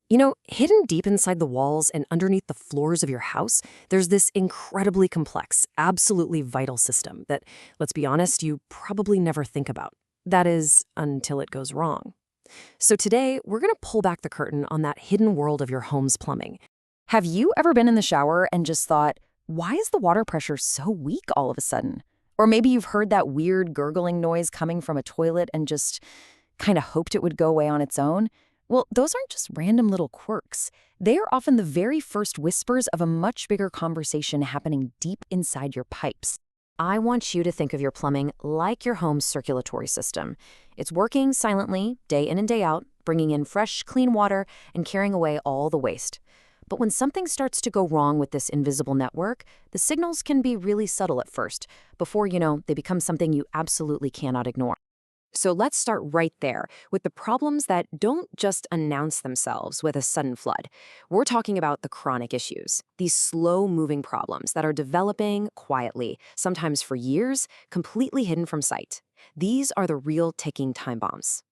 Hidden deep inside the walls and underneath the floors of your house, there's this incredibly complex, absolutely vital system that, let's be honest, you probably never think about. That is, until it goes wrong. So today, we're going to pull back the curtain on that hidden world of your home's plumbing. Have you ever been in the shower and just thought, why is the water pressure so weak all of a sudden? Or maybe you've heard that weird gurgling noise coming from a toilet and just kind of hoped it would go away on its own? Well, those aren't just random little quirks. They are often the very first whispers of a much bigger conversation happening deep inside your pipes. I want you to think of your plumbing like your home's circulatory system. It's working silently, day in and day out, bringing in fresh, clean water and carrying away all the waste. But when something starts to go wrong with this invisible network, the signals can be really subtle at first, before they become something you absolutely cannot ignore. So let's start right there with the problems that don't just announce themselves with a sudden flood. We're talking about the chronic issues, these slow-moving problems that are developing quietly, sometimes for years, completely hidden from sight. These are the real ticking time bombs.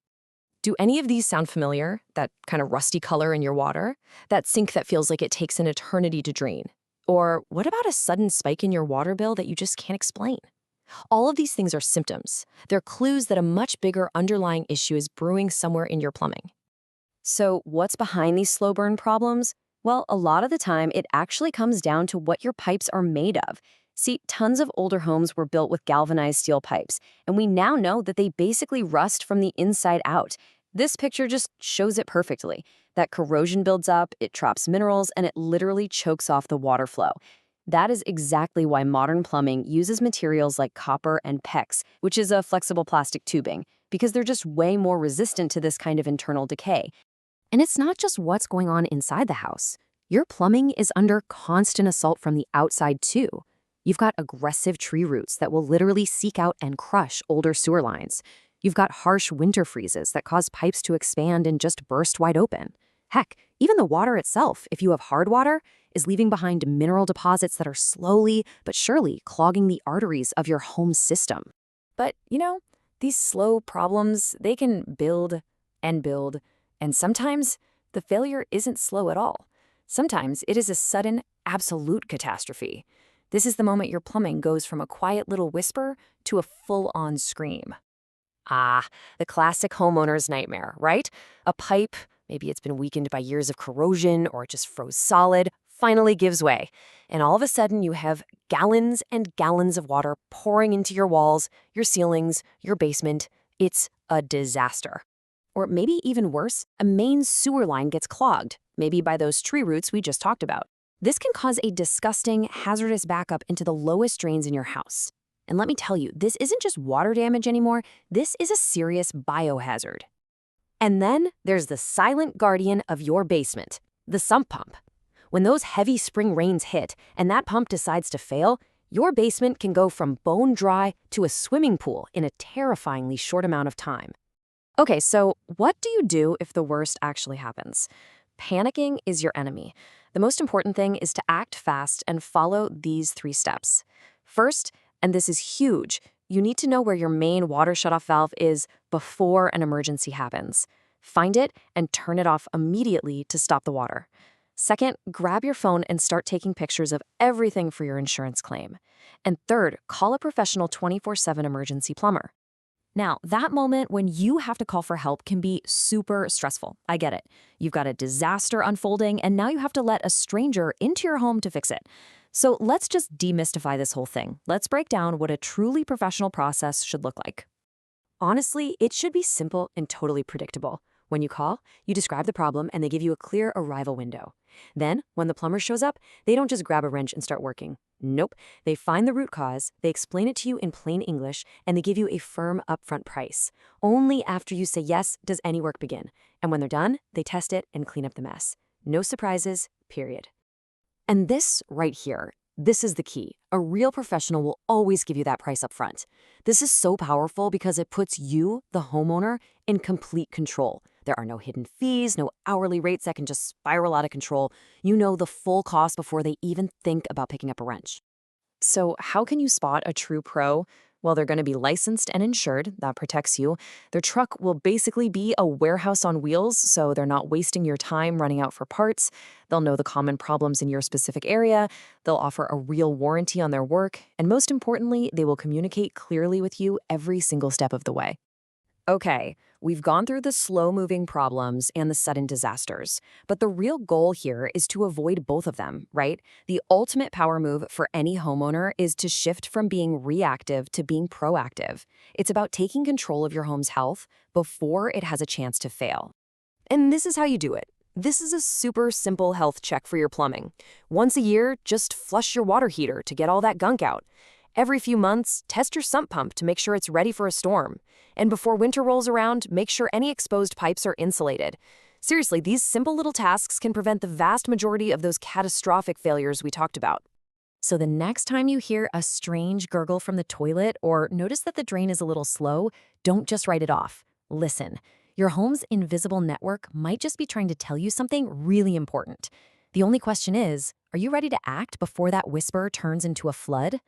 Do any of these sound familiar? That kind of rusty color in your water? That sink that feels like it takes an eternity to drain? Or what about a sudden spike in your water bill that you just can't explain? All of these things are symptoms. They're clues that a much bigger underlying issue is brewing somewhere in your plumbing. So what's behind these slow burn problems? Well, a lot of the time, it actually comes down to what your pipes are made of. See, tons of older homes were built with galvanized steel pipes, and we now know that they basically rust from the inside out. This picture just shows it perfectly. That corrosion builds up, it traps minerals, and it literally chokes off the water flow. That is exactly why modern plumbing uses materials like copper and PEX, which is a flexible plastic tubing, because they're just way more resistant to this kind of internal decay. And it's not just what's going on inside the house. Your plumbing is under constant assault from the outside, too. You've got aggressive tree roots that will literally seek out and crush older sewer lines. You've got harsh winter freezes that cause pipes to expand and just burst wide open. Heck, even the water itself, if you have hard water, is leaving behind mineral deposits that are slowly but surely clogging the arteries of your home system. But, these slow problems, they can build, and sometimes the failure isn't slow at all. Sometimes it is a sudden, absolute catastrophe. This is the moment your plumbing goes from a quiet little whisper to a full-on scream. Ah, the classic homeowner's nightmare, right? A pipe, maybe it's been weakened by years of corrosion or it just froze solid, finally gives way. And all of a sudden you have gallons and gallons of water pouring into your walls, your ceilings, your basement. It's a disaster. Or maybe even worse, a main sewer line gets clogged, maybe by those tree roots we just talked about. This can cause a disgusting, hazardous backup into the lowest drains in your house. And let me tell you, this isn't just water damage anymore, this is a serious biohazard. And then there's the silent guardian of your basement, the sump pump. When those heavy spring rains hit and that pump decides to fail, your basement can go from bone dry to a swimming pool in a terrifyingly short amount of time. Okay, so what do you do if the worst actually happens? Panicking is your enemy. The most important thing is to act fast and follow these 3 steps. First, and this is huge, you need to know where your main water shutoff valve is before an emergency happens. Find it and turn it off immediately to stop the water. Second, grab your phone and start taking pictures of everything for your insurance claim. And third, call a professional 24/7 emergency plumber. Now, that moment when you have to call for help can be super stressful. I get it. You've got a disaster unfolding, and now you have to let a stranger into your home to fix it. So let's just demystify this whole thing. Let's break down what a truly professional process should look like. Honestly, it should be simple and totally predictable. When you call, you describe the problem and they give you a clear arrival window. Then, when the plumber shows up, they don't just grab a wrench and start working. Nope. They find the root cause, they explain it to you in plain English, and they give you a firm upfront price. Only after you say yes does any work begin. And when they're done, they test it and clean up the mess. No surprises, period. And this right here, this is the key. A real professional will always give you that price up front. This is so powerful because it puts you, the homeowner, in complete control. There are no hidden fees, no hourly rates that can just spiral out of control. You know the full cost before they even think about picking up a wrench. So how can you spot a true pro? Well, they're going to be licensed and insured. That protects you. Their truck will basically be a warehouse on wheels, so they're not wasting your time running out for parts. They'll know the common problems in your specific area. They'll offer a real warranty on their work. And most importantly, they will communicate clearly with you every single step of the way. Okay, we've gone through the slow-moving problems and the sudden disasters, but the real goal here is to avoid both of them, right? The ultimate power move for any homeowner is to shift from being reactive to being proactive. It's about taking control of your home's health before it has a chance to fail. And this is how you do it. This is a super simple health check for your plumbing. Once a year, just flush your water heater to get all that gunk out. Every few months, test your sump pump to make sure it's ready for a storm. And before winter rolls around, make sure any exposed pipes are insulated. Seriously, these simple little tasks can prevent the vast majority of those catastrophic failures we talked about. So the next time you hear a strange gurgle from the toilet or notice that the drain is a little slow, don't just write it off. Listen, your home's invisible network might just be trying to tell you something really important. The only question is, are you ready to act before that whisper turns into a flood?